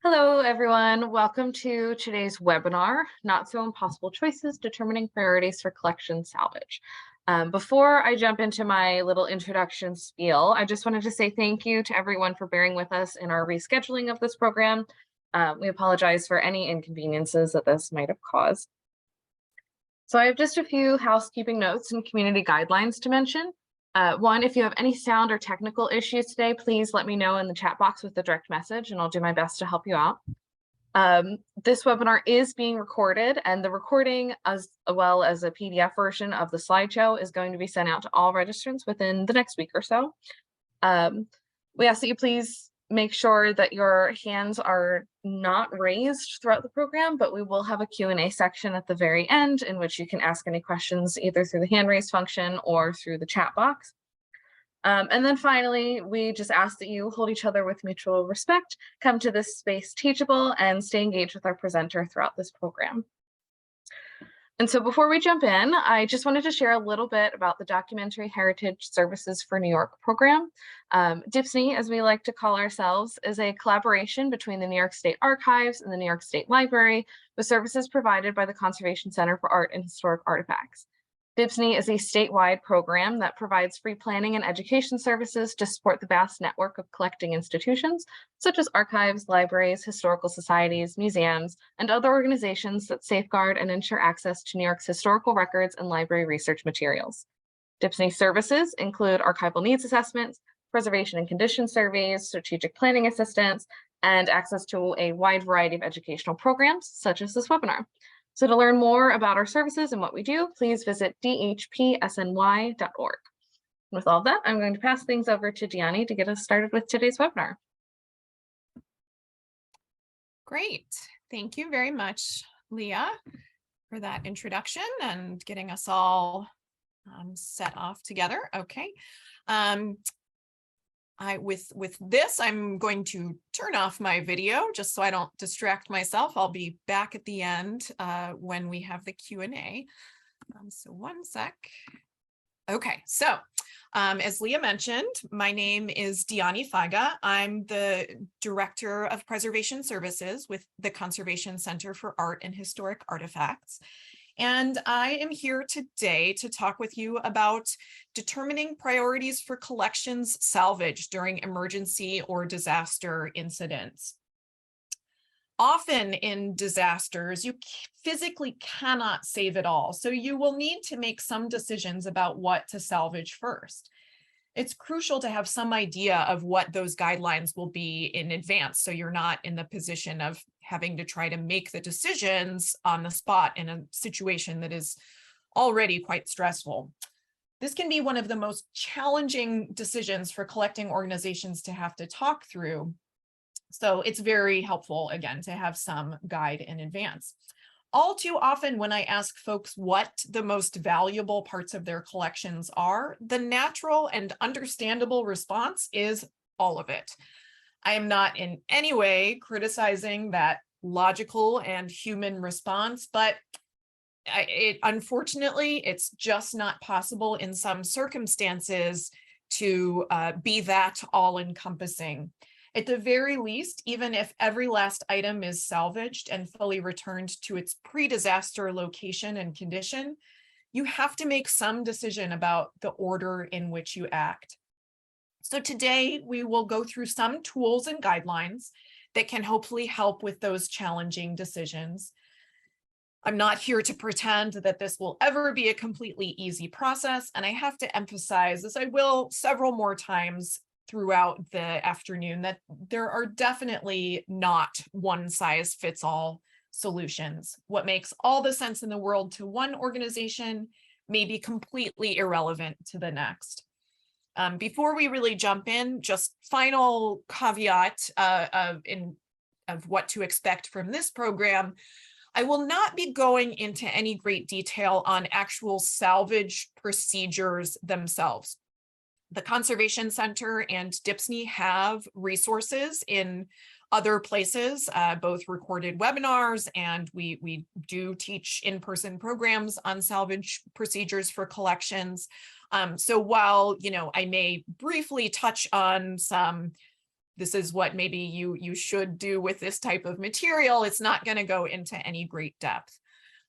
Hello, everyone. Welcome to today's webinar, Not So Impossible Choices, Determining Priorities for Collection Salvage. Before I jump into my little introduction spiel, I just wanted to say thank you to everyone for bearing with us in our rescheduling of this program. We apologize for any inconveniences that this might have caused. So I have just a few housekeeping notes and community guidelines to mention. One, if you have any sound or technical issues today, please let me know in the chat box with the direct message and I'll do my best to help you out. This webinar is being recorded, and the recording as well as a PDF version of the slideshow is going to be sent out to all registrants within the next week or so. We ask that you please make sure that your hands are not raised throughout the program, but we will have a Q&A section at the very end in which you can ask any questions either through the hand raise function or through the chat box. And then finally, we just ask that you hold each other with mutual respect, come to this space teachable, and stay engaged with our presenter throughout this program. And so before we jump in, I just wanted to share a little bit about the Documentary Heritage Services for New York program. DIPSNY, as we like to call ourselves, is a collaboration between the New York State Archives and the New York State Library, with services provided by the Conservation Center for Art and Historic Artifacts. DIPSNY is a statewide program that provides free planning and education services to support the vast network of collecting institutions, such as archives, libraries, historical societies, museums, and other organizations that safeguard and ensure access to New York's historical records and library research materials. DIPSNY services include archival needs assessments, preservation and condition surveys, strategic planning assistance, and access to a wide variety of educational programs, such as this webinar. So to learn more about our services and what we do, please visit dhpsny.org. With all that, I'm going to pass things over to Dyani to get us started with today's webinar. Great. Thank you very much, Leah, for that introduction and getting us all set off together. Okay. With this, I'm going to turn off my video just so I don't distract myself. I'll be back at the end when we have the Q&A. So one sec. Okay, so as Leah mentioned, my name is Dyani Feige. I'm the Director of Preservation Services with the Conservation Center for Art and Historic Artifacts. And I am here today to talk with you about determining priorities for collections salvage during emergency or disaster incidents. Often in disasters, you physically cannot save it all, so you will need to make some decisions about what to salvage first. It's crucial to have some idea of what those guidelines will be in advance, so you're not in the position of having to try to make the decisions on the spot in a situation that is already quite stressful. This can be one of the most challenging decisions for collecting organizations to have to talk through. So it's very helpful, again, to have some guide in advance. All too often when I ask folks what the most valuable parts of their collections are, the natural and understandable response is all of it. I am not in any way criticizing that logical and human response, but unfortunately, it's just not possible in some circumstances to be that all-encompassing. At the very least, even if every last item is salvaged and fully returned to its pre-disaster location and condition, you have to make some decision about the order in which you act. So today we will go through some tools and guidelines that can hopefully help with those challenging decisions. I'm not here to pretend that this will ever be a completely easy process, and I have to emphasize, as I will several more times throughout the afternoon, that there are definitely not one-size-fits-all solutions. What makes all the sense in the world to one organization may be completely irrelevant to the next. Before we really jump in, just final caveat of what to expect from this program. I will not be going into any great detail on actual salvage procedures themselves. The Conservation Center and DIPSNY have resources in other places, both recorded webinars, and we do teach in-person programs on salvage procedures for collections. So while, I may briefly touch on some this is what maybe you should do with this type of material. It's not going to go into any great depth.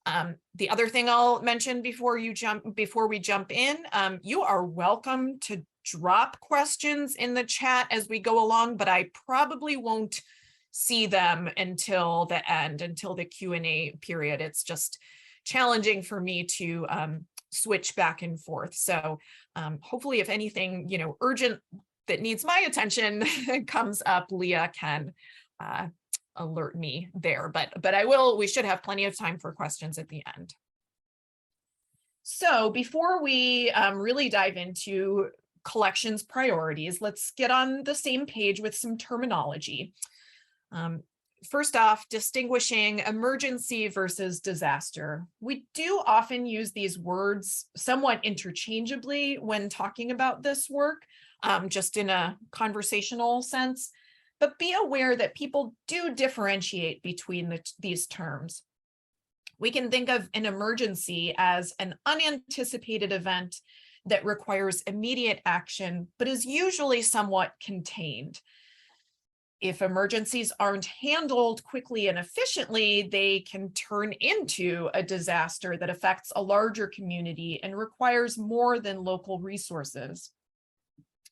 The other thing I'll mention before we jump in, you are welcome to drop questions in the chat as we go along, but I probably won't see them until the end, until the Q&A period. It's just challenging for me to switch back and forth. So hopefully if anything, urgent that needs my attention comes up, Leah can alert me there, but we should have plenty of time for questions at the end. So before we really dive into collections priorities, let's get on the same page with some terminology. First off, distinguishing emergency versus disaster. We do often use these words somewhat interchangeably when talking about this work, just in a conversational sense, but be aware that people do differentiate between these terms. We can think of an emergency as an unanticipated event that requires immediate action, but is usually somewhat contained. If emergencies aren't handled quickly and efficiently, they can turn into a disaster that affects a larger community and requires more than local resources.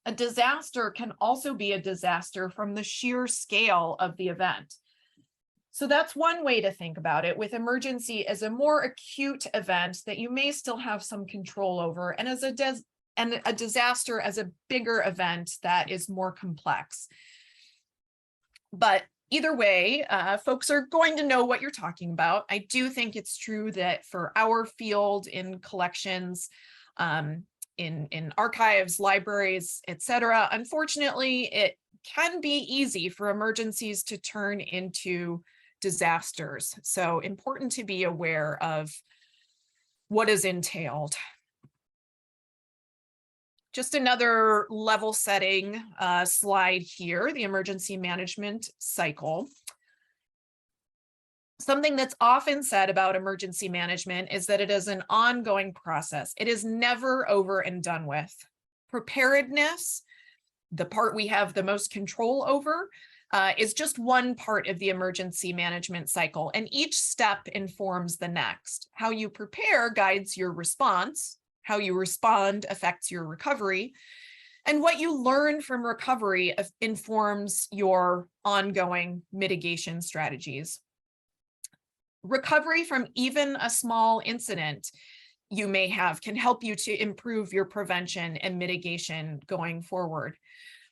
A disaster can also be a disaster from the sheer scale of the event. So that's one way to think about it, with emergency as a more acute event that you may still have some control over, and as a disaster as a bigger event that is more complex. But either way, folks are going to know what you're talking about. I do think it's true that for our field in collections, in archives, libraries, etc., unfortunately, it can be easy for emergencies to turn into disasters. So important to be aware of what is entailed. Just another level setting slide here, the emergency management cycle. Something that's often said about emergency management is that it is an ongoing process. It is never over and done with. Preparedness, the part we have the most control over, is just one part of the emergency management cycle, and each step informs the next. How you prepare guides your response. How you respond affects your recovery, and what you learn from recovery informs your ongoing mitigation strategies. Recovery from even a small incident you may have can help you to improve your prevention and mitigation going forward.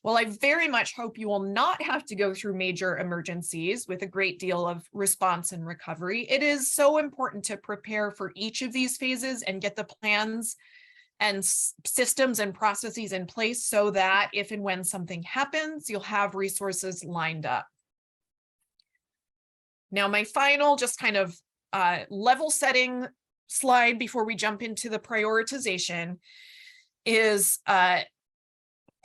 While I very much hope you will not have to go through major emergencies with a great deal of response and recovery, it is so important to prepare for each of these phases and get the plans and systems and processes in place so that if and when something happens, you'll have resources lined up. Now, my final just kind of level setting slide before we jump into the prioritization is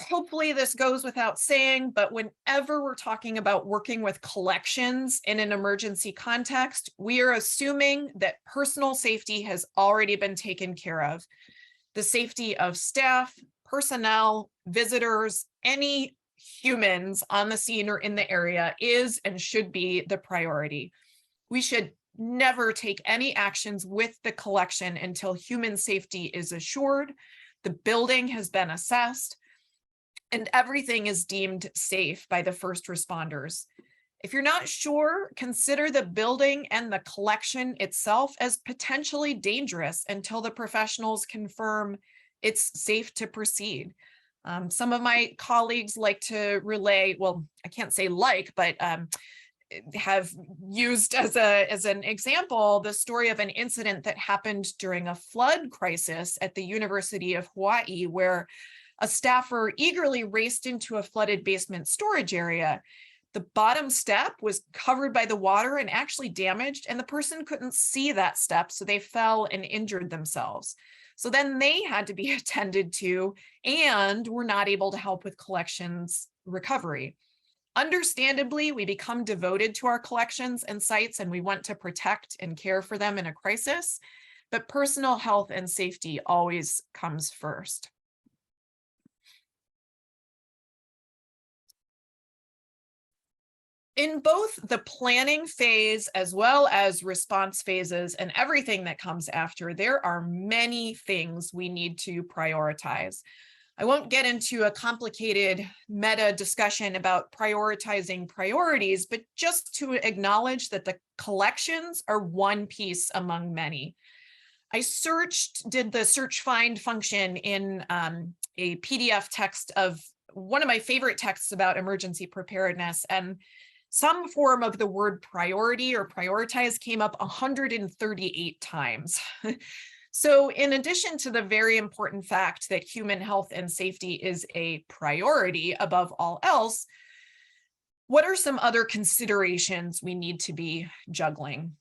hopefully this goes without saying, but whenever we're talking about working with collections in an emergency context, we are assuming that personal safety has already been taken care of. The safety of staff, personnel, visitors, any humans on the scene or in the area is and should be the priority. We should never take any actions with the collection until human safety is assured, the building has been assessed, and everything is deemed safe by the first responders. If you're not sure, consider the building and the collection itself as potentially dangerous until the professionals confirm it's safe to proceed. Some of my colleagues like to relay, well, I can't say like, but have used as an example the story of an incident that happened during a flood crisis at the University of Hawaii, where a staffer eagerly raced into a flooded basement storage area. The bottom step was covered by the water and actually damaged, and the person couldn't see that step, so they fell and injured themselves. So then they had to be attended to and were not able to help with collections recovery. Understandably, we become devoted to our collections and sites, and we want to protect and care for them in a crisis, but personal health and safety always comes first. In both the planning phase as well as response phases and everything that comes after, there are many things we need to prioritize. I won't get into a complicated meta discussion about prioritizing priorities, but just to acknowledge that the collections are one piece among many. I did the search find function in a PDF text of one of my favorite texts about emergency preparedness, and some form of the word priority or prioritize came up 138 times. So in addition to the very important fact that human health and safety is a priority above all else, what are some other considerations we need to be juggling?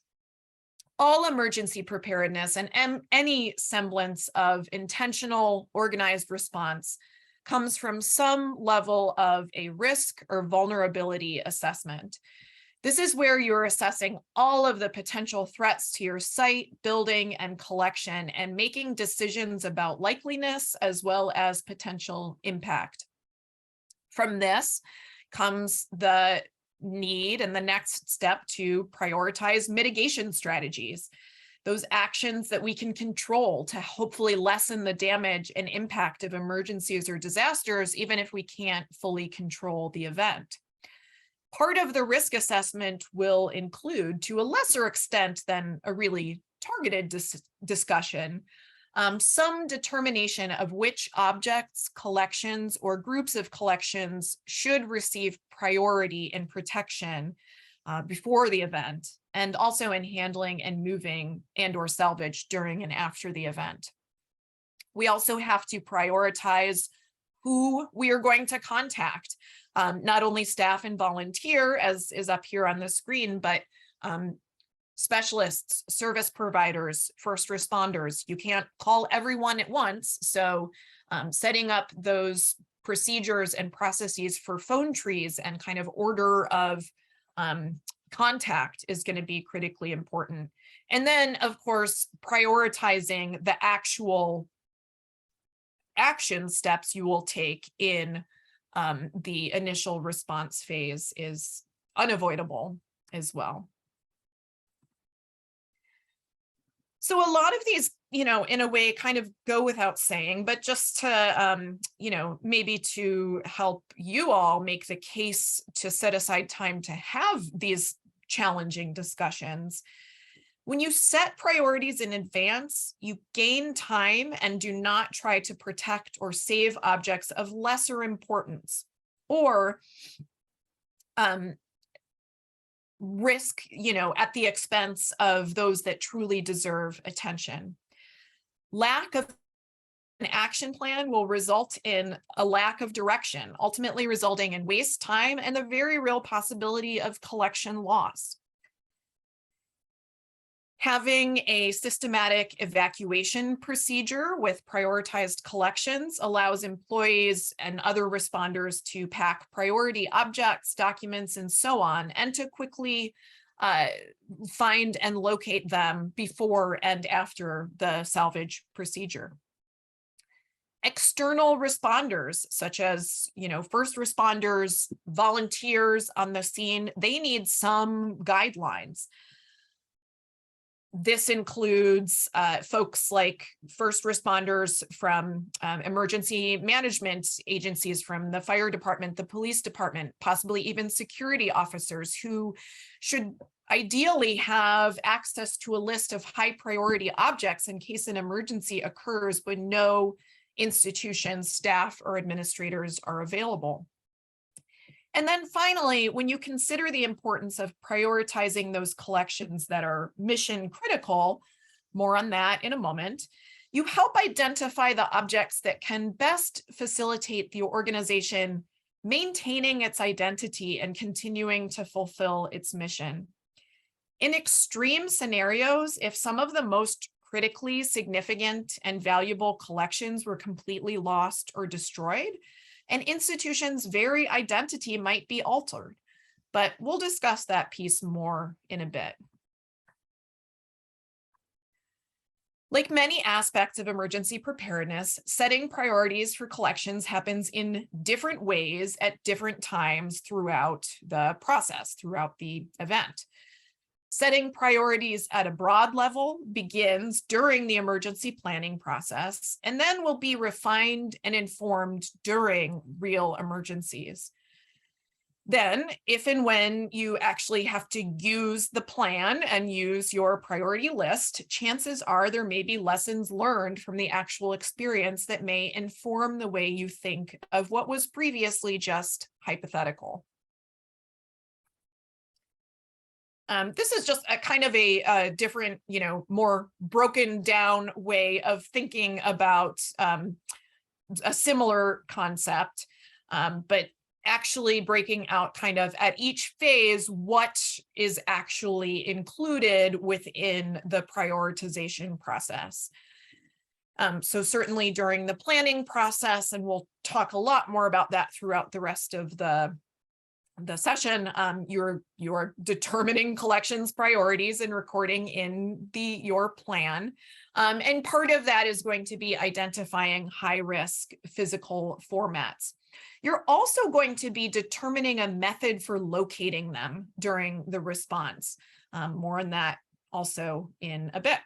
All emergency preparedness and any semblance of intentional organized response comes from some level of a risk or vulnerability assessment. This is where you're assessing all of the potential threats to your site, building, and collection, and making decisions about likeliness as well as potential impact. From this comes the need and the next step to prioritize mitigation strategies, those actions that we can control to hopefully lessen the damage and impact of emergencies or disasters, even if we can't fully control the event. Part of the risk assessment will include, to a lesser extent than a really targeted discussion, some determination of which objects, collections, or groups of collections should receive priority and protection before the event, and also in handling and moving and/or salvage during and after the event. We also have to prioritize who we are going to contact, not only staff and volunteer, as is up here on the screen, but specialists, service providers, first responders. You can't call everyone at once, so setting up those procedures and processes for phone trees and kind of order of contact is going to be critically important. And then, of course, prioritizing the actual action steps you will take in the initial response phase is unavoidable as well. So a lot of these, in a way kind of go without saying, but just to, maybe to help you all make the case to set aside time to have these challenging discussions. When you set priorities in advance, you gain time and do not try to protect or save objects of lesser importance or risk, at the expense of those that truly deserve attention. Lack of an action plan will result in a lack of direction, ultimately resulting in waste time and the very real possibility of collection loss. Having a systematic evacuation procedure with prioritized collections allows employees and other responders to pack priority objects, documents, and so on, and to quickly find and locate them before and after the salvage procedure. External responders, such as, first responders, volunteers on the scene, they need some guidelines. This includes folks like first responders from emergency management agencies, from the fire department, the police department, possibly even security officers who should ideally have access to a list of high priority objects in case an emergency occurs when no institution, staff, or administrators are available. And then finally, when you consider the importance of prioritizing those collections that are mission critical, more on that in a moment, you help identify the objects that can best facilitate the organization maintaining its identity and continuing to fulfill its mission. In extreme scenarios, if some of the most critically significant and valuable collections were completely lost or destroyed, an institution's very identity might be altered, but we'll discuss that piece more in a bit. Like many aspects of emergency preparedness, setting priorities for collections happens in different ways at different times throughout the process, throughout the event. Setting priorities at a broad level begins during the emergency planning process and then will be refined and informed during real emergencies. Then, if and when you actually have to use the plan and use your priority list, chances are there may be lessons learned from the actual experience that may inform the way you think of what was previously just hypothetical. This is just a kind of a different, more broken down way of thinking about a similar concept, but actually breaking out kind of at each phase what is actually included within the prioritization process. So certainly during the planning process, and we'll talk a lot more about that throughout the rest of the session, you're determining collections priorities and recording in your plan. And part of that is going to be identifying high-risk physical formats. You're also going to be determining a method for locating them during the response. More on that also in a bit.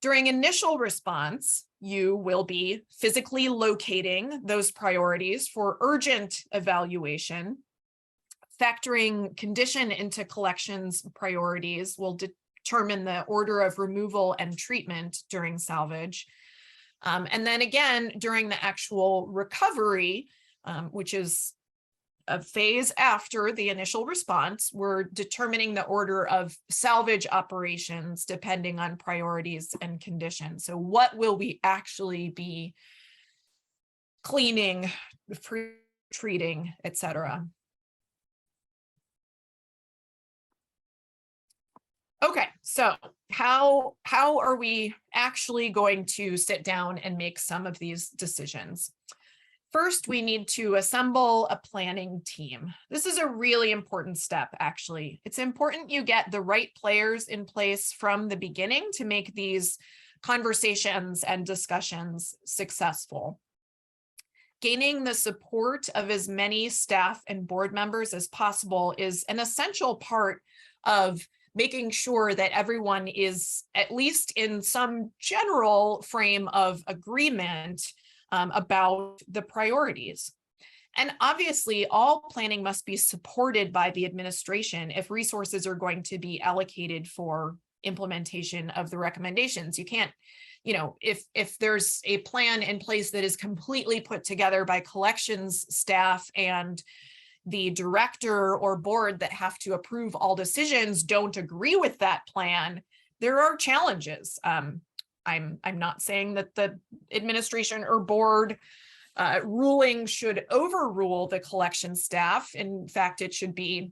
During initial response, you will be physically locating those priorities for urgent evaluation. Factoring condition into collections priorities will determine the order of removal and treatment during salvage. And then again, during the actual recovery, which is a phase after the initial response, we're determining the order of salvage operations depending on priorities and conditions. So what will we actually be cleaning, treating, etc. Okay, so how are we actually going to sit down and make some of these decisions? First, we need to assemble a planning team. This is a really important step, actually. It's important you get the right players in place from the beginning to make these conversations and discussions successful. Gaining the support of as many staff and board members as possible is an essential part of making sure that everyone is at least in some general frame of agreement about the priorities. And obviously, all planning must be supported by the administration if resources are going to be allocated for implementation of the recommendations. You can't, if there's a plan in place that is completely put together by collections staff and the director or board that have to approve all decisions don't agree with that plan, there are challenges. I'm not saying that the administration or board ruling should overrule the collection staff. In fact, it should be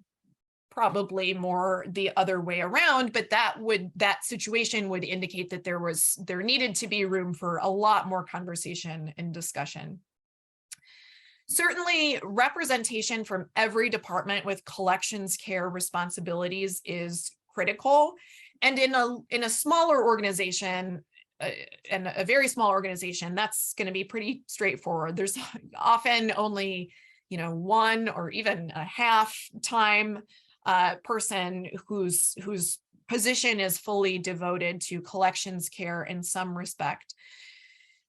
probably more the other way around, but that situation would indicate that there needed to be room for a lot more conversation and discussion. Certainly, representation from every department with collections care responsibilities is critical. And in a smaller organization, and a very small organization, that's going to be pretty straightforward. There's often only, one or even a half-time person whose position is fully devoted to collections care in some respect.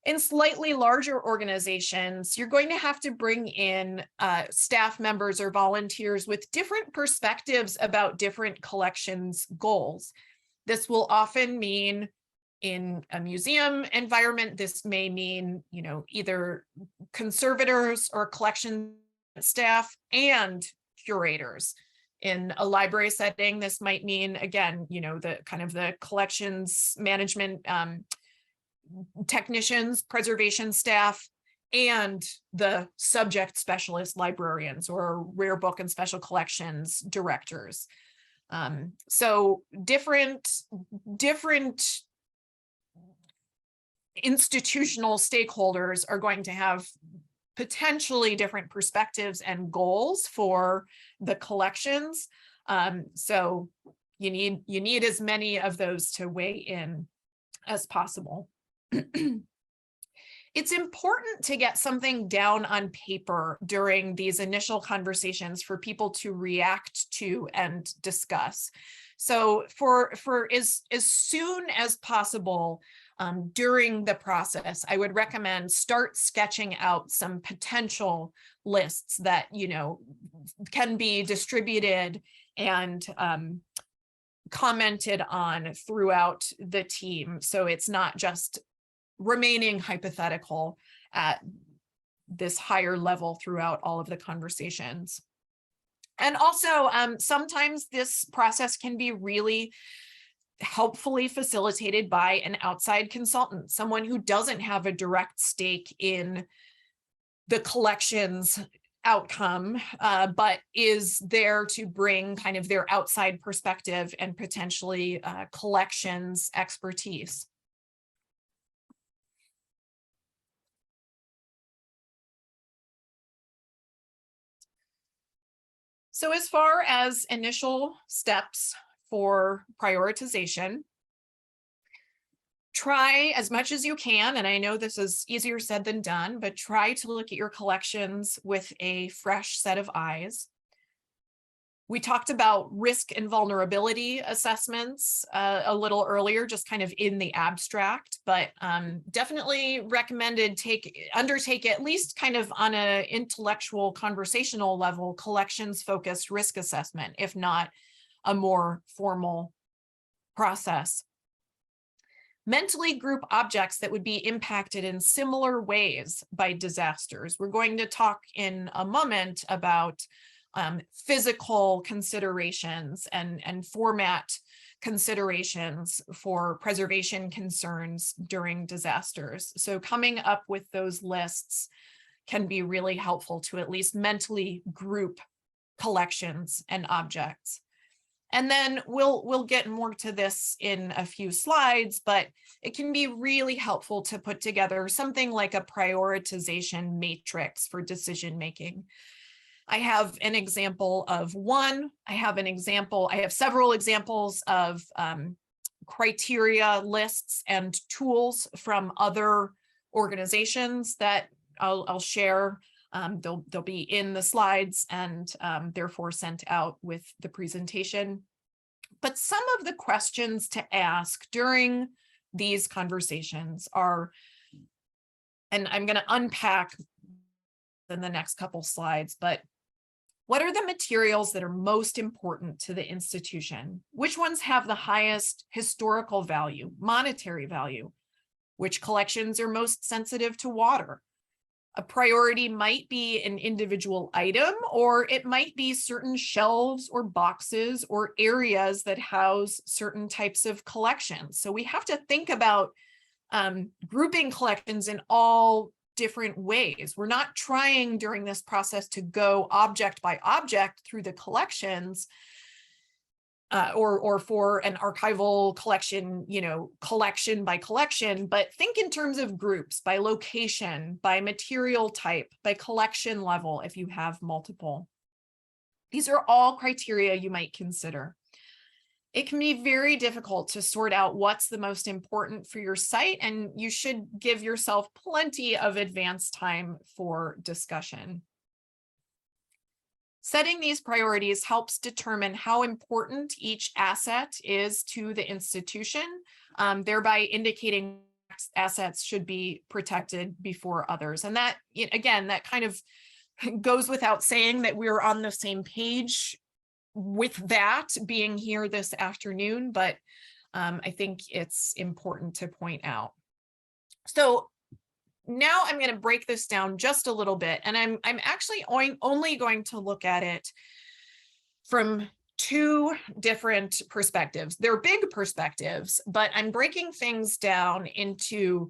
In slightly larger organizations, you're going to have to bring in staff members or volunteers with different perspectives about different collections goals. This will often mean, in a museum environment, this may mean, either conservators or collection staff and curators. In a library setting, this might mean, again, the kind of the collections management technicians, preservation staff, and the subject specialist librarians or rare book and special collections directors. So different institutional stakeholders are going to have potentially different perspectives and goals for the collections. So you need as many of those to weigh in. as possible. It's important to get something down on paper during these initial conversations for people to react to and discuss. So for as soon as possible during the process, I would recommend start sketching out some potential lists that, you know, can be distributed and commented on throughout the team. So it's not just remaining hypothetical at this higher level throughout all of the conversations. And also, sometimes this process can be really helpfully facilitated by an outside consultant, someone who doesn't have a direct stake in the collection's outcome, but is there to bring kind of their outside perspective and potentially collections expertise. So as far as initial steps for prioritization, try as much as you can, and I know this is easier said than done, but try to look at your collections with a fresh set of eyes. We talked about risk and vulnerability assessments a little earlier, just kind of in the abstract, but definitely recommended undertake at least kind of on an intellectual conversational level, collections focused risk assessment, if not a more formal process. Mentally group objects that would be impacted in similar ways by disasters. We're going to talk in a moment about physical considerations and format considerations for preservation concerns during disasters. So coming up with those lists can be really helpful to at least mentally group collections and objects. And then we'll get more to this in a few slides, but it can be really helpful to put together something like a prioritization matrix for decision making. I have an example of one. I have several examples of criteria lists and tools from other organizations that I'll share. They'll be in the slides and therefore sent out with the presentation. But some of the questions to ask during these conversations are, and I'm going to unpack in the next couple slides, but what are the materials that are most important to the institution? Which ones have the highest historical value, monetary value? Which collections are most sensitive to water? A priority might be an individual item, or it might be certain shelves or boxes or areas that house certain types of collections. So we have to think about grouping collections in all different ways. We're not trying during this process to go object by object through the collections or for an archival collection, you know, collection by collection, but think in terms of groups by location, by material type, by collection level if you have multiple. These are all criteria you might consider. It can be very difficult to sort out what's the most important for your site, and you should give yourself plenty of advance time for discussion. Setting these priorities helps determine how important each asset is to the institution, thereby indicating assets should be protected before others. And that, again, that kind of goes without saying that we're on the same page with that being here this afternoon, but I think it's important to point out. So now I'm going to break this down just a little bit, and I'm actually only going to look at it from two different perspectives. They're big perspectives, but I'm breaking things down into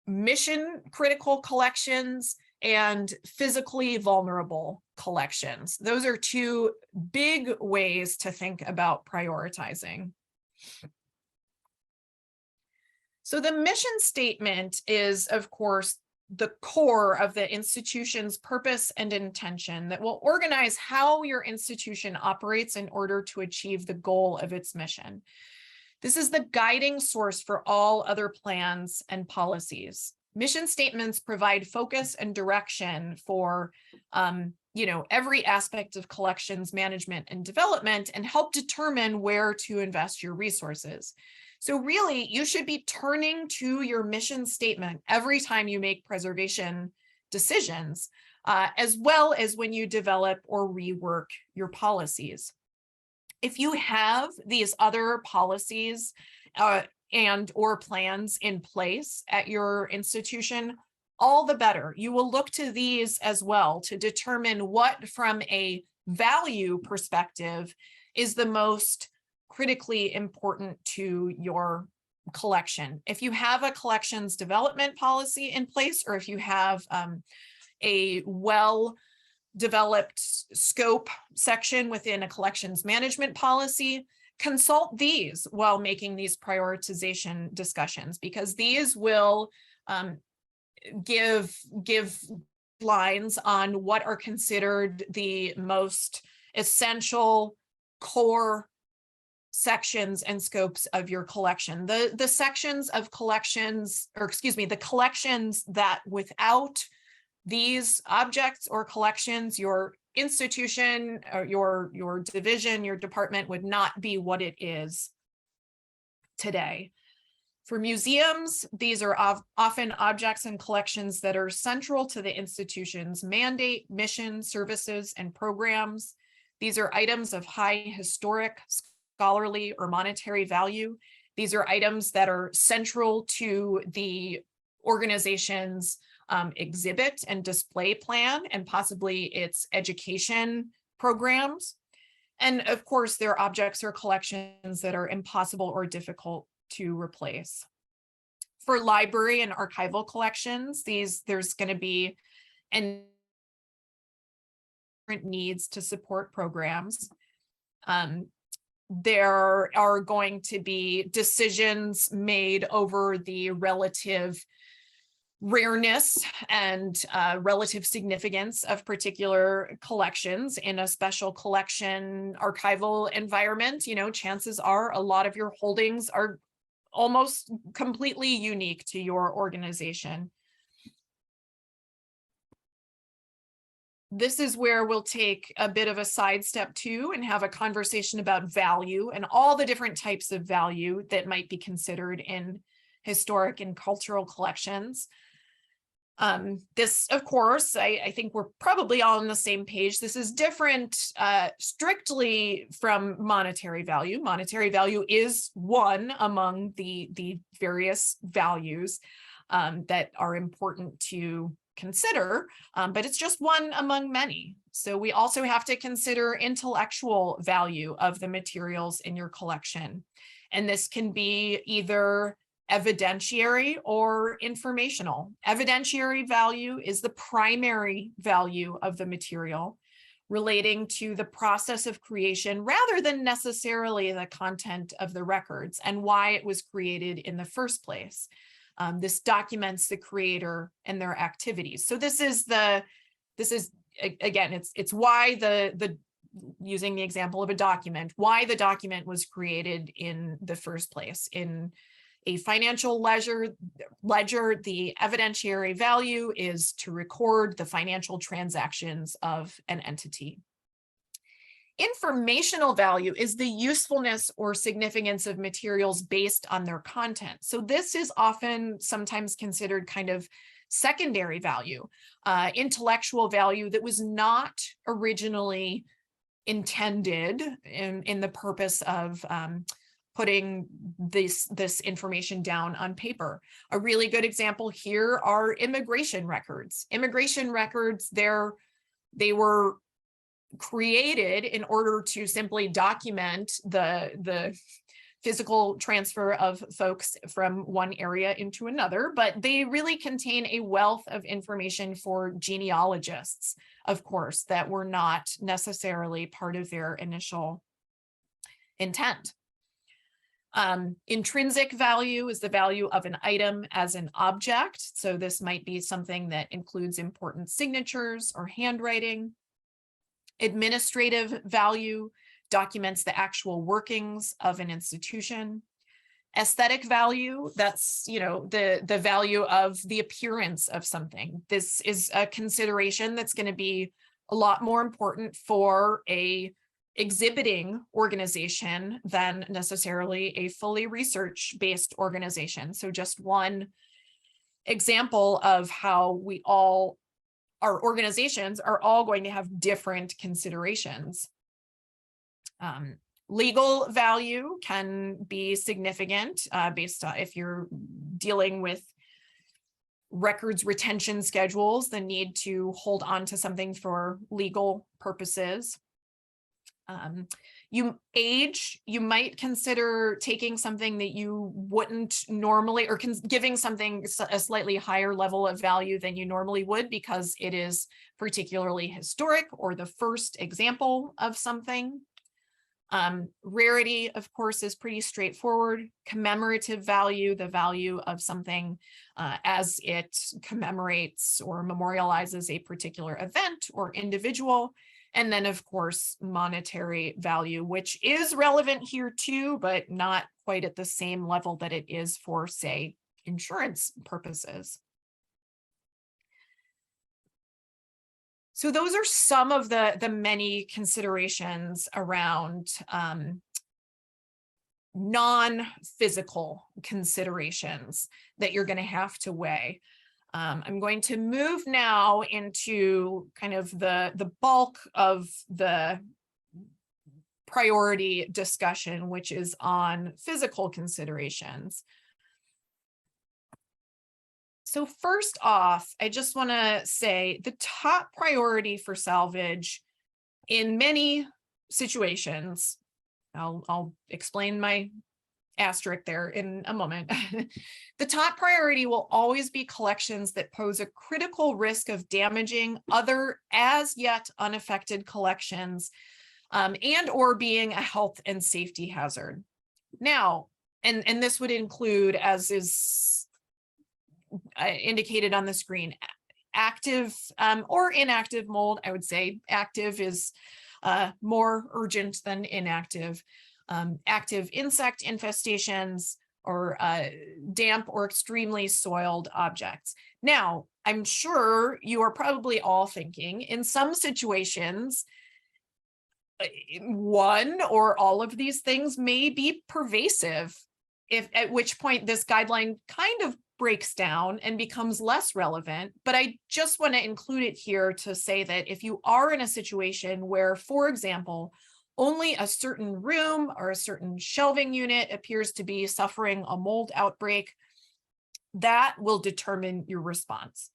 mission critical collections and physically vulnerable collections. Those are two big ways to think about prioritizing. So the mission statement is, of course, the core of the institution's purpose and intention that will organize how your institution operates in order to achieve the goal of its mission. This is the guiding source for all other plans and policies. Mission statements provide focus and direction for every aspect of collections management and development, and help determine where to invest your resources. So really, you should be turning to your mission statement every time you make preservation decisions, as well as when you develop or rework your policies. If you have these other policies and or plans in place at your institution, all the better. You will look to these as well to determine what, from a value perspective, is the most critically important to your collection. If you have a collections development policy in place, or if you have a well-developed scope section within a collections management policy, consult these while making these prioritization discussions, because these will give lines on what are considered the most essential core sections and scopes of your collection. The sections of collections, or excuse me, the collections that without these objects or collections, your institution or your division, your department would not be what it is today. For museums, these are often objects and collections that are central to the institution's mandate, mission, services, and programs. These are items of high historic, scholarly, or monetary value. These are items that are central to the organization's exhibit and display plan, and possibly its education programs. And of course, there are objects or collections that are impossible or difficult to replace. For library and archival collections, there's going to be different needs to support programs. There are going to be decisions made over the relative rareness and relative significance of particular collections in a special collection archival environment. Chances are a lot of your holdings are almost completely unique to your organization. This is where we'll take a bit of a sidestep too and have a conversation about value and all the different types of value that might be considered in historic and cultural collections. This, of course, I think we're probably all on the same page. This is different strictly from monetary value. Monetary value is one among the various values that are important to consider, but it's just one among many. So we also have to consider intellectual value of the materials in your collection. And this can be either evidentiary or informational. Evidentiary value is the primary value of the material relating to the process of creation rather than necessarily the content of the records and why it was created in the first place. This documents the creator and their activities. So this is again, it's why using the example of a document, why the document was created in the first place. In a financial ledger, the evidentiary value is to record the financial transactions of an entity. Informational value is the usefulness or significance of materials based on their content. So this is often sometimes considered kind of secondary value, intellectual value that was not originally intended in the purpose of putting this information down on paper. A really good example here are immigration records. Immigration records, they were created in order to simply document the physical transfer of folks from one area into another, but they really contain a wealth of information for genealogists, of course, that were not necessarily part of their initial intent. Intrinsic value is the value of an item as an object. So this might be something that includes important signatures or handwriting. Administrative value documents the actual workings of an institution. Aesthetic value, that's, you know, the value of the appearance of something. This is a consideration that's going to be a lot more important for a exhibiting organization than necessarily a fully research-based organization. So just one example of how our organizations are all going to have different considerations. Legal value can be significant based on if you're dealing with records retention schedules, the need to hold on to something for legal purposes. You might consider taking something that you wouldn't normally, or giving something a slightly higher level of value than you normally would because it is particularly historic or the first example of something. Rarity, of course, is pretty straightforward. Commemorative value, the value of something as it commemorates or memorializes a particular event or individual. And then, of course, monetary value, which is relevant here too, but not quite at the same level that it is for, say, insurance purposes. So those are some of the many considerations around non-physical considerations that you're going to have to weigh. I'm going to move now into kind of the bulk of the priority discussion, which is on physical considerations. So first off, I just want to say the top priority for salvage in many situations, I'll explain my asterisk there in a moment. The top priority will always be collections that pose a critical risk of damaging other as yet unaffected collections and or being a health and safety hazard. Now, and this would include, as is indicated on the screen, active or inactive mold. I would say active is more urgent than inactive. Active insect infestations or damp or extremely soiled objects. Now, I'm sure you are probably all thinking in some situations, one or all of these things may be pervasive, at which point this guideline kind of breaks down and becomes less relevant. But I just want to include it here to say that if you are in a situation where, for example, only a certain room or a certain shelving unit appears to be suffering a mold outbreak, that will determine your response.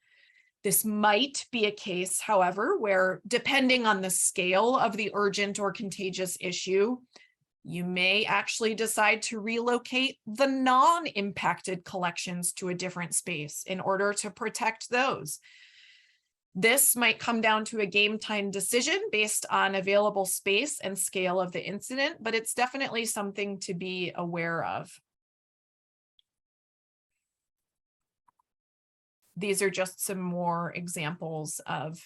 This might be a case, however, where depending on the scale of the urgent or contagious issue, you may actually decide to relocate the non-impacted collections to a different space in order to protect those. This might come down to a game time decision based on available space and scale of the incident, but it's definitely something to be aware of. These are just some more examples of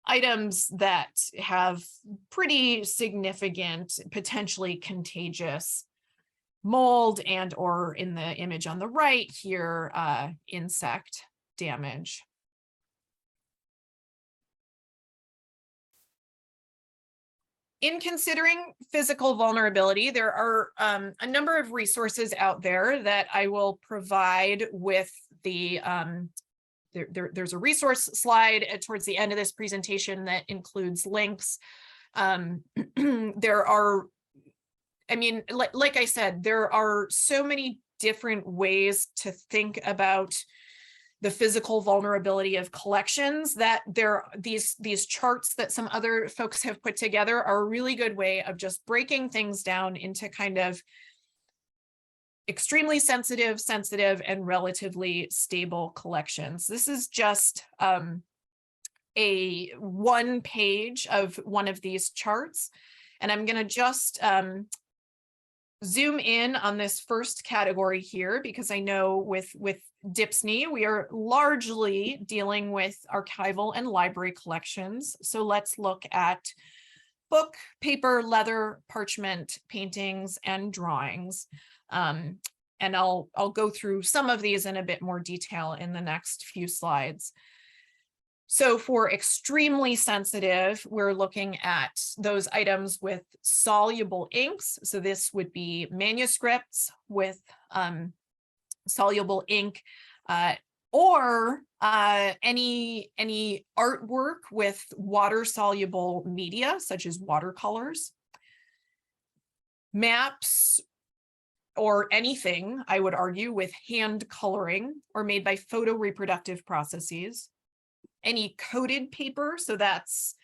items that have pretty significant, potentially contagious mold and or, in the image on the right here, insect damage. In considering physical vulnerability, there are a number of resources out there that I will provide with the, there's a resource slide towards the end of this presentation that includes links. There are, I mean, like I said, there are so many different ways to think about the physical vulnerability of collections that these charts that some other folks have put together are a really good way of just breaking things down into kind of extremely sensitive, and relatively stable collections. This is just a one page of one of these charts, and I'm going to just zoom in on this first category here, because I know with DIPSNY, we are largely dealing with archival and library collections. So let's look at book, paper, leather, parchment, paintings, and drawings. And I'll go through some of these in a bit more detail in the next few slides. So for extremely sensitive, we're looking at those items with soluble inks. So this would be manuscripts with soluble ink, or any artwork with water-soluble media, such as watercolors, maps, or anything, I would argue, with hand coloring or made by photoreproductive processes. Any coated paper, so that's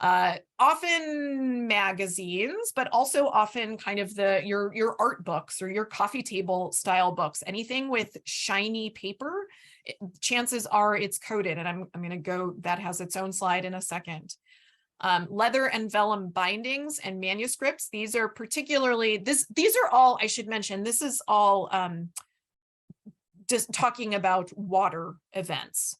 often magazines, but also often kind of your art books or your coffee table style books. Anything with shiny paper, chances are it's coated, and I'm going to go, that has its own slide in a second. Leather and vellum bindings and manuscripts. These are particularly, these are all, I should mention, this is all just talking about water events.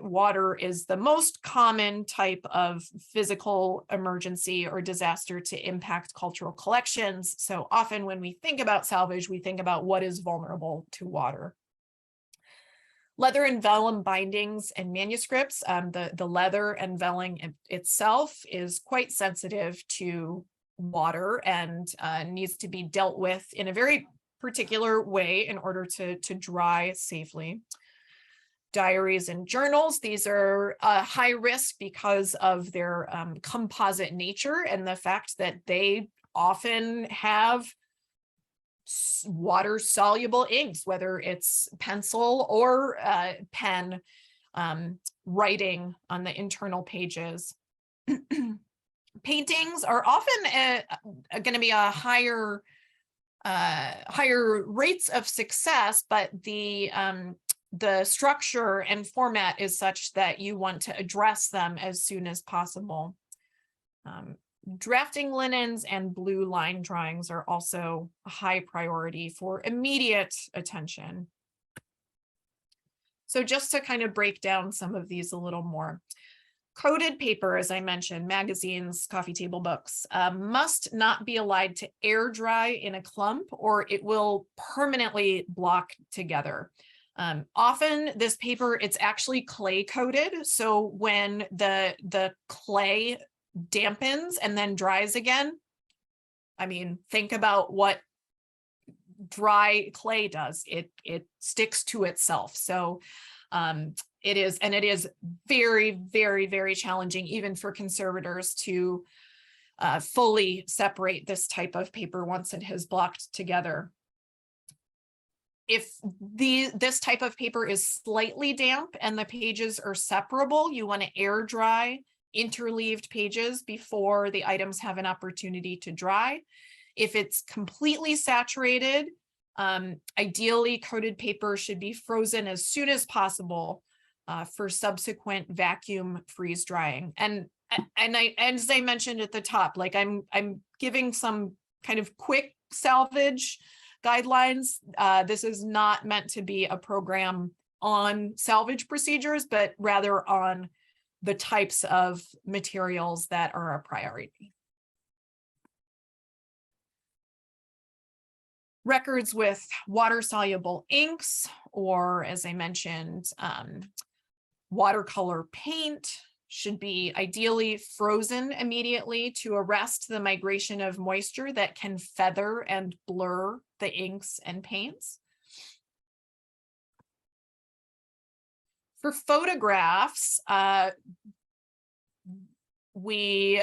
Water is the most common type of physical emergency or disaster to impact cultural collections. So often when we think about salvage, we think about what is vulnerable to water. Leather and vellum bindings and manuscripts. The leather and vellum itself is quite sensitive to water and needs to be dealt with in a very particular way in order to dry safely. Diaries and journals. These are high risk because of their composite nature and the fact that they often have water soluble inks, whether it's pencil or pen writing on the internal pages. Paintings are often going to be a higher rates of success, but the structure and format is such that you want to address them as soon as possible. Drafting linens and blue line drawings are also a high priority for immediate attention. So just to kind of break down some of these a little more. Coated paper, as I mentioned, magazines, coffee table books, must not be allowed to air dry in a clump or it will permanently block together. Often this paper, it's actually clay coated. So when the clay dampens and then dries again, I mean, think about what dry clay does. It sticks to itself. So it is very, very, very challenging even for conservators to fully separate this type of paper once it has blocked together. If this type of paper is slightly damp and the pages are separable, you want to air dry interleaved pages before the items have an opportunity to dry. If it's completely saturated, ideally coated paper should be frozen as soon as possible for subsequent vacuum freeze drying. And as I mentioned at the top, like I'm giving some kind of quick salvage guidelines. This is not meant to be a program on salvage procedures, but rather on the types of materials that are a priority. Records with water-soluble inks, or as I mentioned, watercolor paint should be ideally frozen immediately to arrest the migration of moisture that can feather and blur the inks and paints. For photographs, we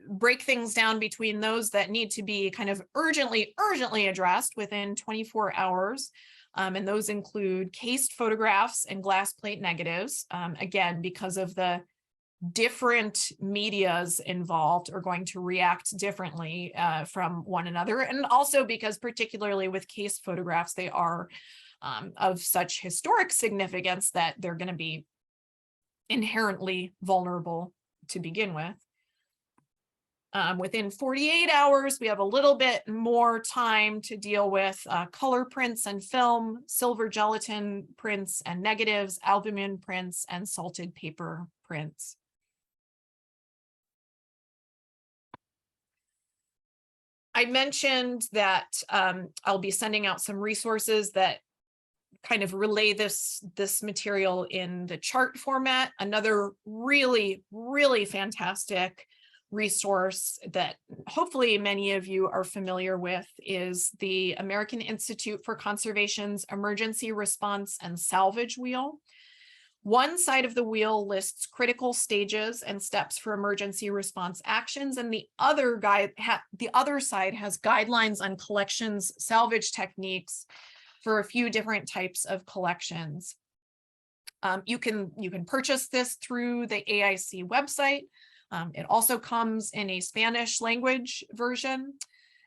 break things down between those that need to be kind of urgently addressed within 24 hours. And those include cased photographs and glass plate negatives. Again, because of the different medias involved are going to react differently from one another. And also because particularly with cased photographs, they are of such historic significance that they're going to be inherently vulnerable to begin with. Within 48 hours, we have a little bit more time to deal with color prints and film, silver gelatin prints and negatives, albumin prints, and salted paper prints. I mentioned that I'll be sending out some resources that kind of relay this material in the chart format. Another really, really fantastic resource that hopefully many of you are familiar with is the American Institute for Conservation's Emergency Response and Salvage Wheel. One side of the wheel lists critical stages and steps for emergency response actions, and the other side has guidelines on collections salvage techniques for a few different types of collections. You can purchase this through the AIC website. It also comes in a Spanish language version.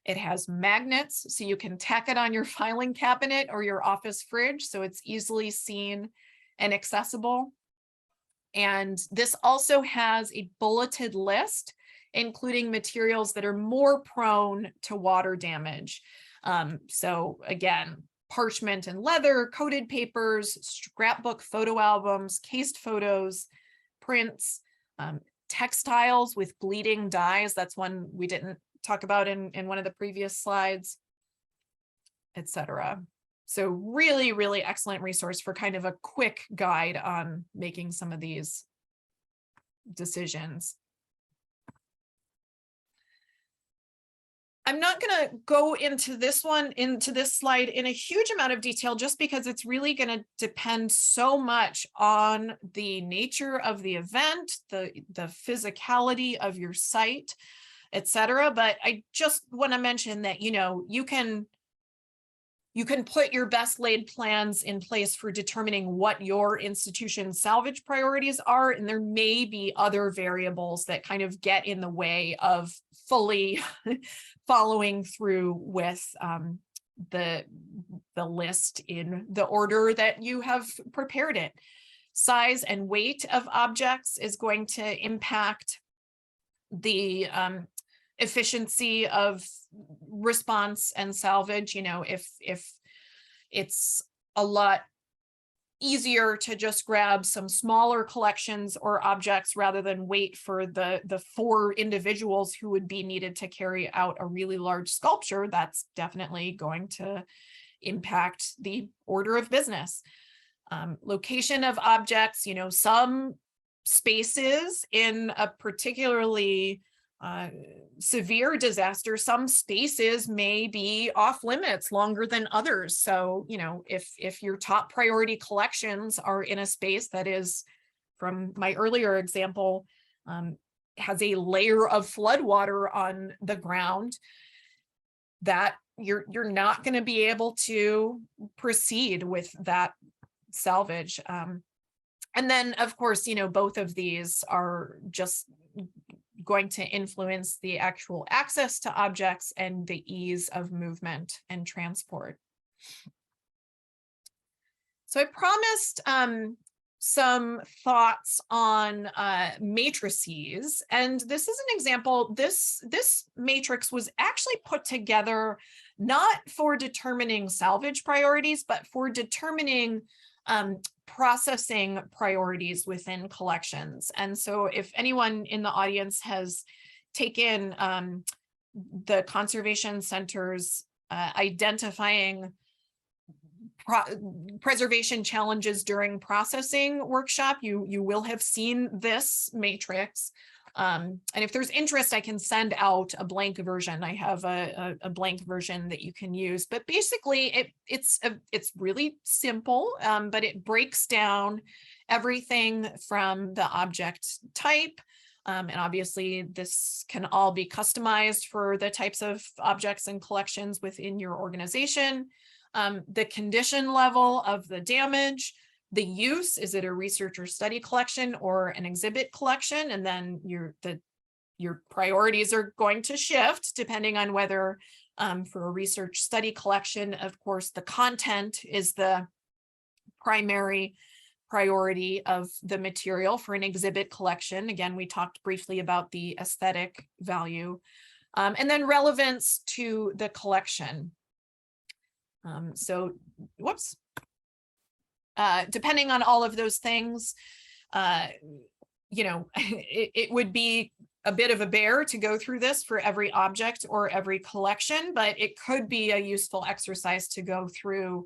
It has magnets, so you can tack it on your filing cabinet or your office fridge, so it's easily seen and accessible. And this also has a bulleted list, including materials that are more prone to water damage. So again, parchment and leather, coated papers, scrapbook photo albums, cased photos, prints, textiles with bleeding dyes. That's one we didn't talk about in one of the previous slides, etc. So really, really excellent resource for kind of a quick guide on making some of these decisions. I'm not going to go into this slide in a huge amount of detail, just because it's really going to depend so much on the nature of the event, the physicality of your site, etc. But I just want to mention that, you can put your best laid plans in place for determining what your institution's salvage priorities are, and there may be other variables that kind of get in the way of fully following through with the list in the order that you have prepared it. Size and weight of objects is going to impact the efficiency of response and salvage. If it's a lot easier to just grab some smaller collections or objects rather than wait for the 4 individuals who would be needed to carry out a really large sculpture, that's definitely going to impact the order of business. Location of objects, some spaces in a particularly severe disaster, some spaces may be off limits longer than others. So, if your top priority collections are in a space that is, from my earlier example, has a layer of floodwater on the ground, that you're not going to be able to proceed with that salvage. And then, of course, both of these are just going to influence the actual access to objects and the ease of movement and transport. So I promised some thoughts on matrices, and this is an example. This matrix was actually put together not for determining salvage priorities, but for determining processing priorities within collections. And so if anyone in the audience has taken the Conservation Center's identifying preservation challenges during processing workshop, you will have seen this matrix. And if there's interest, I can send out a blank version. I have a blank version that you can use, but basically it's really simple, but it breaks down everything from the object type. And obviously this can all be customized for the types of objects and collections within your organization. The condition level of the damage, the use, is it a research or study collection or an exhibit collection? And then your priorities are going to shift depending on whether for a research study collection, of course, the content is the primary priority of the material. For an exhibit collection, again, we talked briefly about the aesthetic value, and then relevance to the collection. So, whoops. Depending on all of those things, it would be a bit of a bear to go through this for every object or every collection, but it could be a useful exercise to go through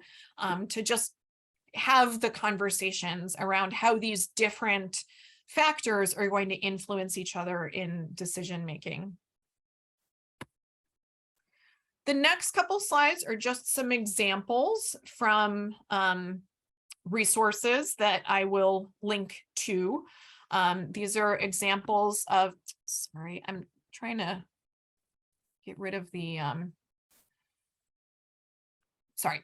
to just have the conversations around how these different factors are going to influence each other in decision making. The next couple slides are just some examples from resources that I will link to. These are examples of, sorry, I'm trying to get rid of the, sorry,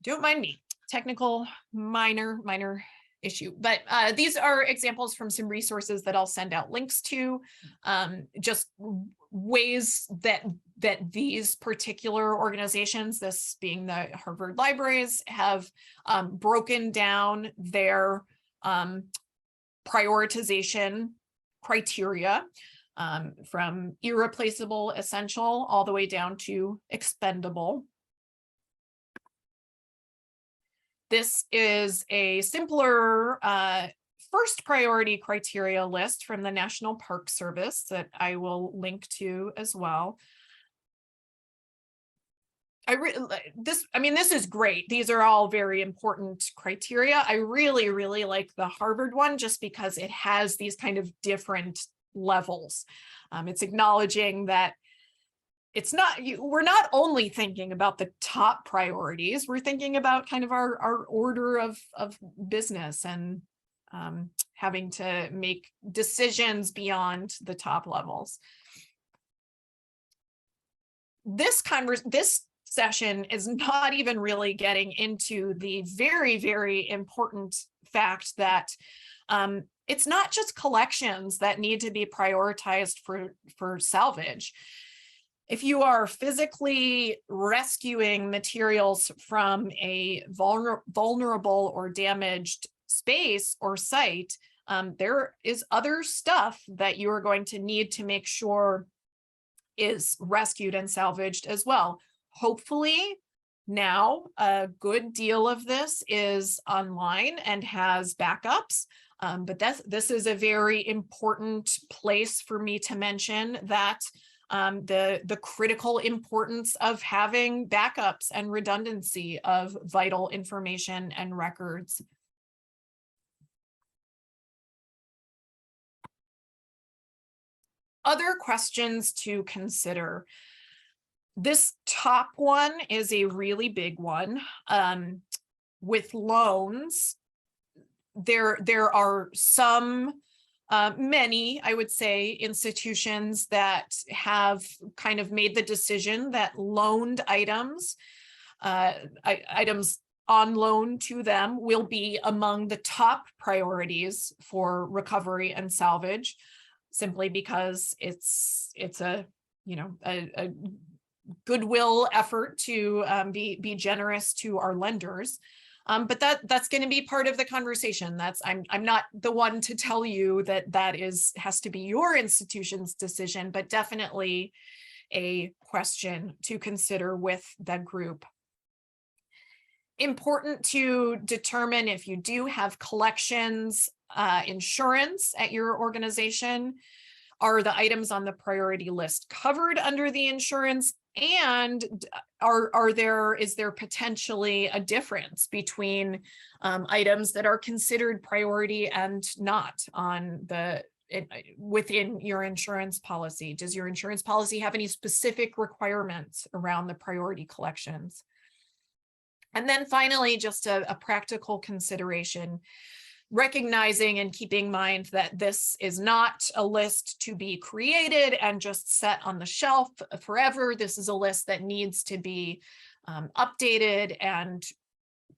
don't mind me, technical minor issue, but these are examples from some resources that I'll send out links to, just ways that these particular organizations, this being the Harvard Libraries, have broken down their prioritization criteria from irreplaceable, essential, all the way down to expendable. This is a simpler first priority criteria list from the National Park Service that I will link to as well. This is great. These are all very important criteria. I really like the Harvard one just because it has these kind of different levels. It's acknowledging that it's not, we're not only thinking about the top priorities, we're thinking about kind of our order of business and having to make decisions beyond the top levels. This session is not even really getting into the very important fact that it's not just collections that need to be prioritized for salvage. If you are physically rescuing materials from a vulnerable or damaged space or site, there is other stuff that you are going to need to make sure is rescued and salvaged as well. Hopefully now a good deal of this is online and has backups, but this is a very important place for me to mention that the critical importance of having backups and redundancy of vital information and records. Other questions to consider. This top one is a really big one. With loans, there are some many, I would say, institutions that have kind of made the decision that loaned items, items on loan to them, will be among the top priorities for recovery and salvage, simply because it's a goodwill effort to be generous to our lenders. But that's going to be part of the conversation. I'm not the one to tell you that has to be your institution's decision, but definitely a question to consider with the group. Important to determine if you do have collections insurance at your organization. Are the items on the priority list covered under the insurance? And is there potentially a difference between items that are considered priority and not on within your insurance policy? Does your insurance policy have any specific requirements around the priority collections? And then finally, just a practical consideration, recognizing and keeping in mind that this is not a list to be created and just set on the shelf forever. This is a list that needs to be updated and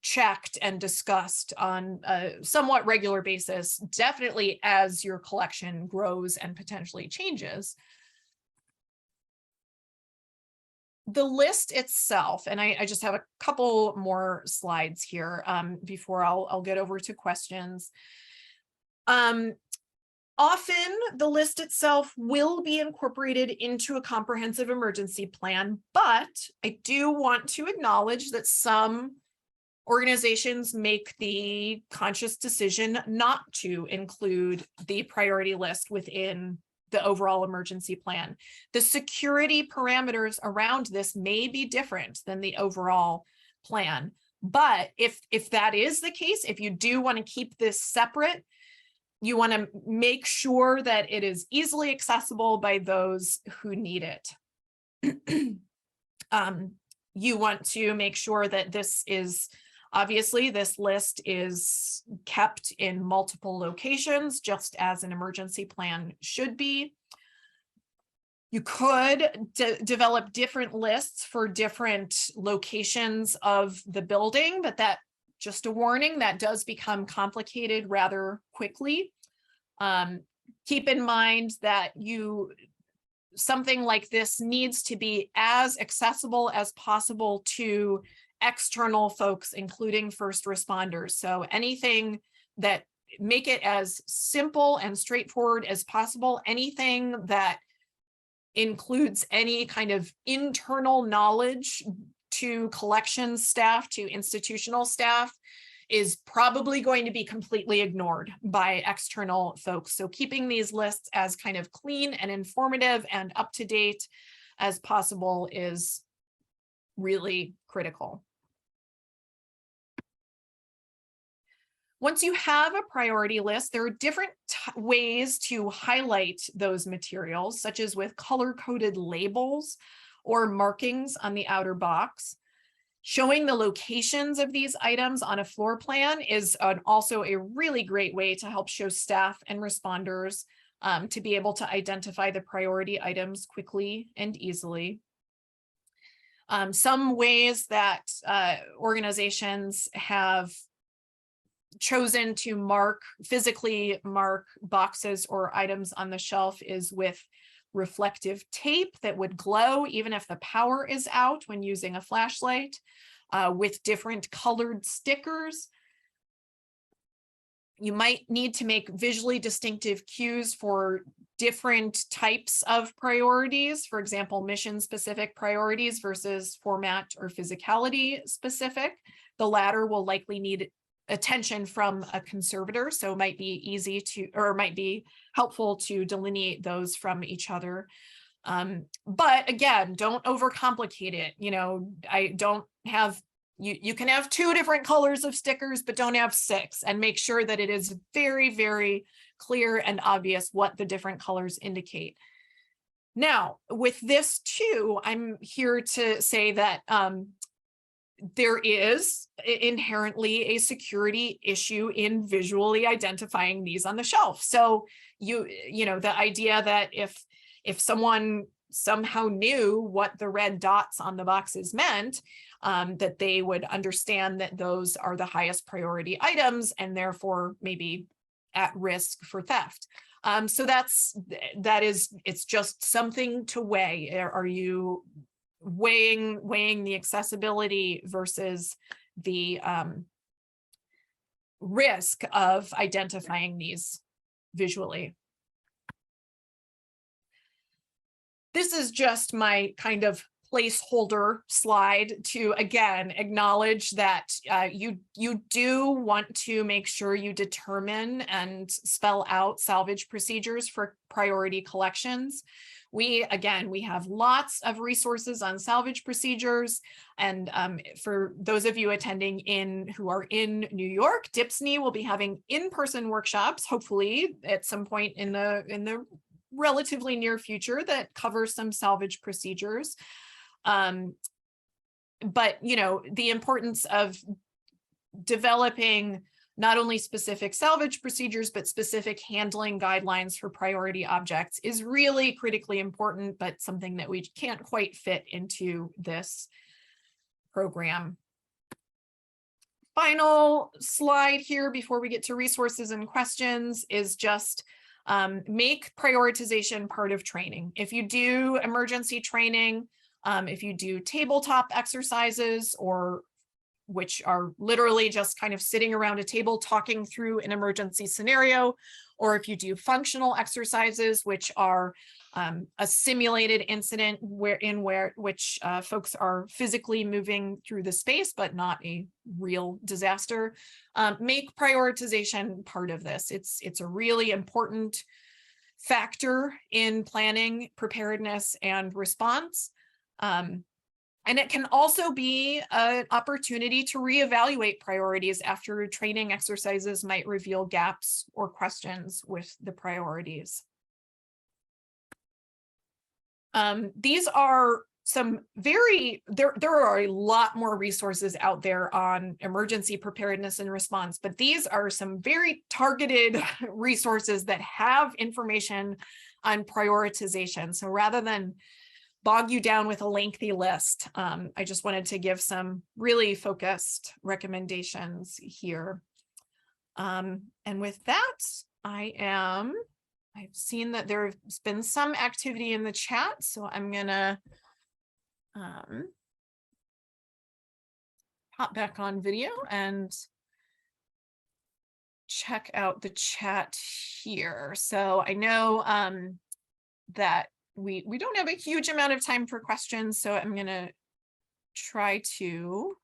checked and discussed on a somewhat regular basis, definitely as your collection grows and potentially changes. The list itself, and I just have a couple more slides here before I'll get over to questions. Often the list itself will be incorporated into a comprehensive emergency plan, but I do want to acknowledge that some organizations make the conscious decision not to include the priority list within the overall emergency plan. The security parameters around this may be different than the overall plan. But if that is the case, if you do want to keep this separate, you want to make sure that it is easily accessible by those who need it. You want to make sure that this is, obviously, this list is kept in multiple locations, just as an emergency plan should be. You could develop different lists for different locations of the building, but that, just a warning, that does become complicated rather quickly. Keep in mind that something like this needs to be as accessible as possible to external folks, including first responders. So anything that make it as simple and straightforward as possible, anything that includes any kind of internal knowledge to collections staff, to institutional staff, is probably going to be completely ignored by external folks. So keeping these lists as kind of clean and informative and up to date as possible is really critical. Once you have a priority list, there are different ways to highlight those materials, such as with color-coded labels or markings on the outer box. Showing the locations of these items on a floor plan is also a really great way to help show staff and responders to be able to identify the priority items quickly and easily. Some ways that organizations have chosen to physically mark boxes or items on the shelf is with reflective tape that would glow even if the power is out when using a flashlight, with different colored stickers. You might need to make visually distinctive cues for different types of priorities, for example, mission-specific priorities versus format or physicality specific. The latter will likely need attention from a conservator, so it might be helpful to delineate those from each other. But again, don't overcomplicate it. You can have 2 different colors of stickers, but don't have 6, and make sure that it is very, very clear and obvious what the different colors indicate. Now, with this too, I'm here to say that there is inherently a security issue in visually identifying these on the shelf. So the idea that if someone somehow knew what the red dots on the boxes meant, that they would understand that those are the highest priority items and therefore maybe at risk for theft. So it's just something to weigh. Are you weighing the accessibility versus the risk of identifying these visually? This is just my kind of placeholder slide to, again, acknowledge that you do want to make sure you determine and spell out salvage procedures for priority collections. We have lots of resources on salvage procedures. And for those of you attending who are in New York, DIPSNY will be having in-person workshops, hopefully at some point in the relatively near future, that cover some salvage procedures. But the importance of developing not only specific salvage procedures, but specific handling guidelines for priority objects is really critically important, but something that we can't quite fit into this program. Final slide here before we get to resources and questions is just make prioritization part of training. If you do emergency training, if you do tabletop exercises or which are literally just kind of sitting around a table talking through an emergency scenario, or if you do functional exercises, which are a simulated incident which folks are physically moving through the space, but not a real disaster. Make prioritization part of this. It's a really important factor in planning, preparedness, and response. And it can also be an opportunity to reevaluate priorities after training exercises might reveal gaps or questions with the priorities. These are some there are a lot more resources out there on emergency preparedness and response, but these are some very targeted resources that have information on prioritization. So rather than bog you down with a lengthy list, I just wanted to give some really focused recommendations here. And with that, I've seen that there's been some activity in the chat, so I'm gonna hop back on video and check out the chat here. So I know that we don't have a huge amount of time for questions, so I'm gonna try to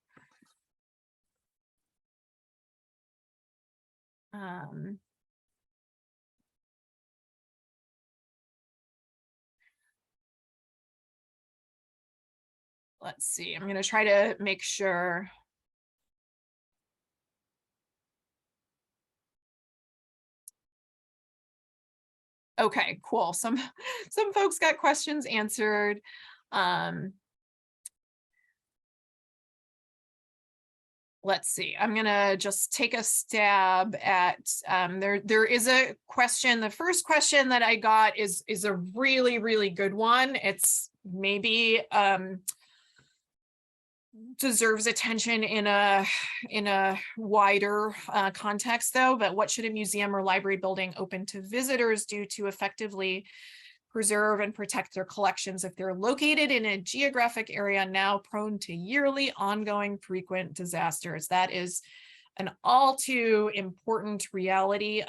let's see, I'm gonna try to make sure. Okay, cool. Some folks got questions answered. Let's see, I'm gonna just take a stab at, there is a question. The first question that I got is a really, really good one. It's maybe deserves attention in a wider context though, but what should a museum or library building open to visitors do to effectively preserve and protect their collections if they're located in a geographic area now prone to yearly, ongoing, frequent disasters? That is an all too important reality.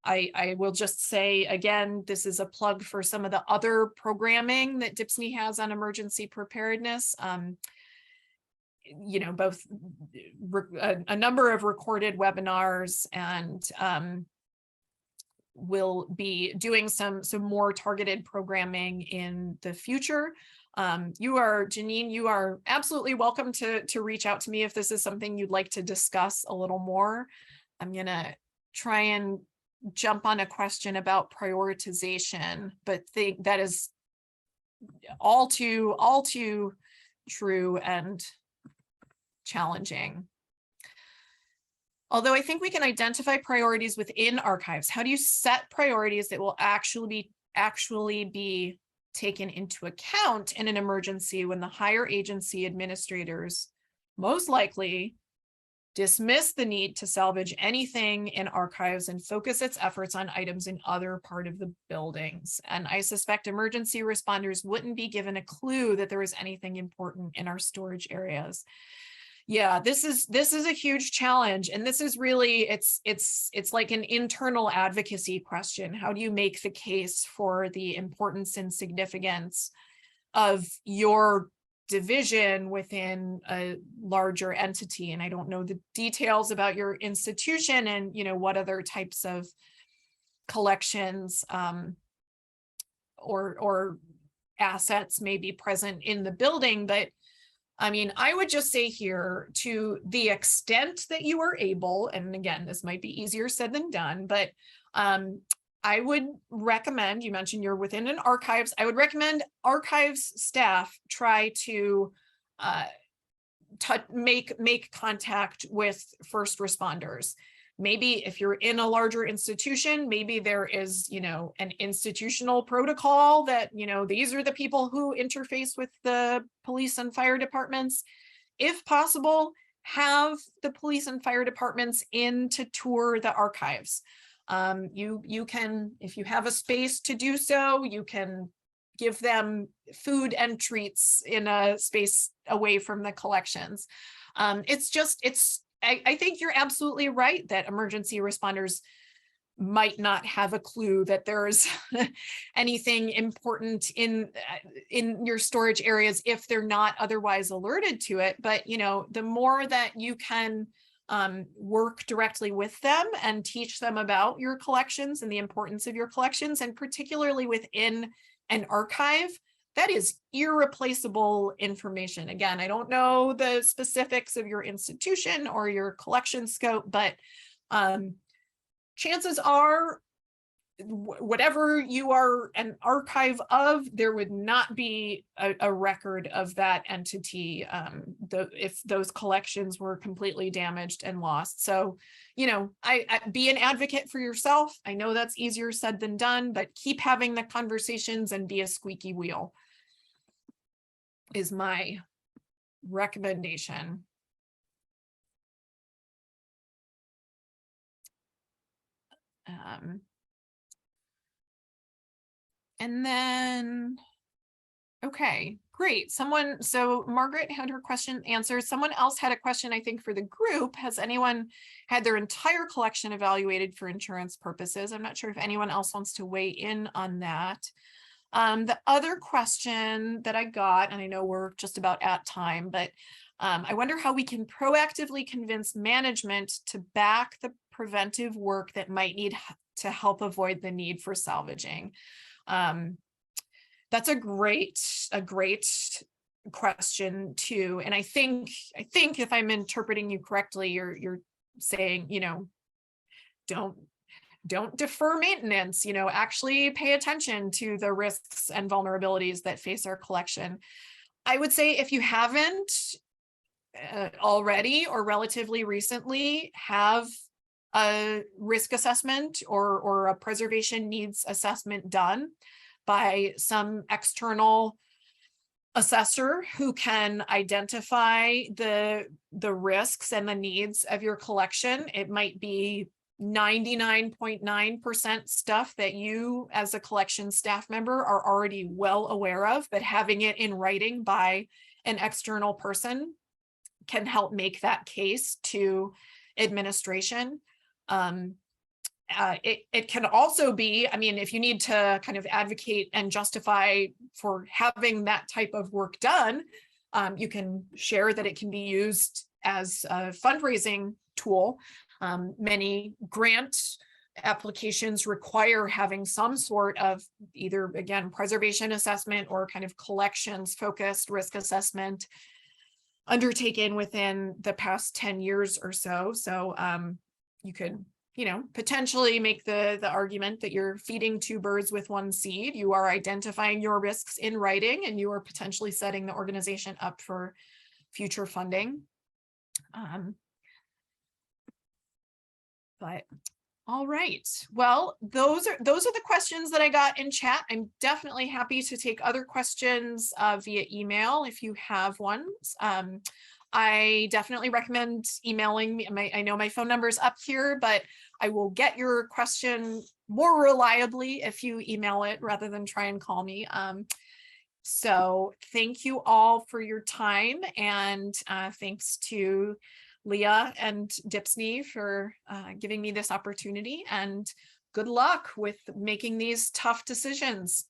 I will just say, again, this is a plug for some of the other programming that DIPSNY has on emergency preparedness. You know, both a number of recorded webinars, and we'll be doing some more targeted programming in the future. Janine, you are absolutely welcome to reach out to me if this is something you'd like to discuss a little more. I'm gonna try and jump on a question about prioritization, but think that is all too true and challenging. Although I think we can identify priorities within archives. How do you set priorities that will actually be taken into account in an emergency when the higher agency administrators most likely dismiss the need to salvage anything in archives and focus its efforts on items in other part of the buildings? And I suspect emergency responders wouldn't be given a clue that there was anything important in our storage areas. Yeah, this is a huge challenge, and this is really, it's like an internal advocacy question. How do you make the case for the importance and significance of your division within a larger entity? And I don't know the details about your institution and, you know, what other types of collections or assets may be present in the building, but I mean, I would just say here, to the extent that you are able, and again, this might be easier said than done, but I would recommend, you mentioned you're within an archives, I would recommend archives staff try to make contact with first responders. Maybe if you're in a larger institution, maybe there is, you know, an institutional protocol that, you know, these are the people who interface with the police and fire departments. If possible, have the police and fire departments in to tour the archives. You can, if you have a space to do so, you can give them food and treats in a space away from the collections. I think you're absolutely right that emergency responders might not have a clue that there's anything important in your storage areas if they're not otherwise alerted to it. But, you know, the more that you can work directly with them and teach them about your collections and the importance of your collections, and particularly within an archive, that is irreplaceable information. Again, I don't know the specifics of your institution or your collection scope, but chances are, whatever you are an archive of, there would not be a record of that entity if those collections were completely damaged and lost. So, you know, I be an advocate for yourself. I know that's easier said than done, but keep having the conversations and be a squeaky wheel is my recommendation. And then, okay, great. So Margaret had her question answered. Someone else had a question, I think, for the group. Has anyone had their entire collection evaluated for insurance purposes? I'm not sure if anyone else wants to weigh in on that. The other question that I got, and I know we're just about at time, but I wonder how we can proactively convince management to back the preventive work that might need to help avoid the need for salvaging. That's a great question too. And I think if I'm interpreting you correctly, you're saying, you know, don't defer maintenance, you know, actually pay attention to the risks and vulnerabilities that face our collection. I would say if you haven't already or relatively recently have a risk assessment or a preservation needs assessment done by some external assessor who can identify the risks and the needs of your collection. It might be 99.9% stuff that you as a collection staff member are already well aware of, but having it in writing by an external person can help make that case to administration. It can also be, I mean, if you need to kind of advocate and justify for having that type of work done, you can share that it can be used as a fundraising tool. Many grant applications require having some sort of either, again, preservation assessment or kind of collections focused risk assessment undertaken within the past 10 years or so. So you could, you know, potentially make the argument that you're feeding two birds with one seed. You are identifying your risks in writing, and you are potentially setting the organization up for future funding. But all right, well, those are the questions that I got in chat. I'm definitely happy to take other questions via email if you have ones. I definitely recommend emailing me. I know my phone number is up here, but I will get your question more reliably if you email it rather than try and call me. So thank you all for your time, and thanks to Leah and Dipsney for giving me this opportunity, and good luck with making these tough decisions.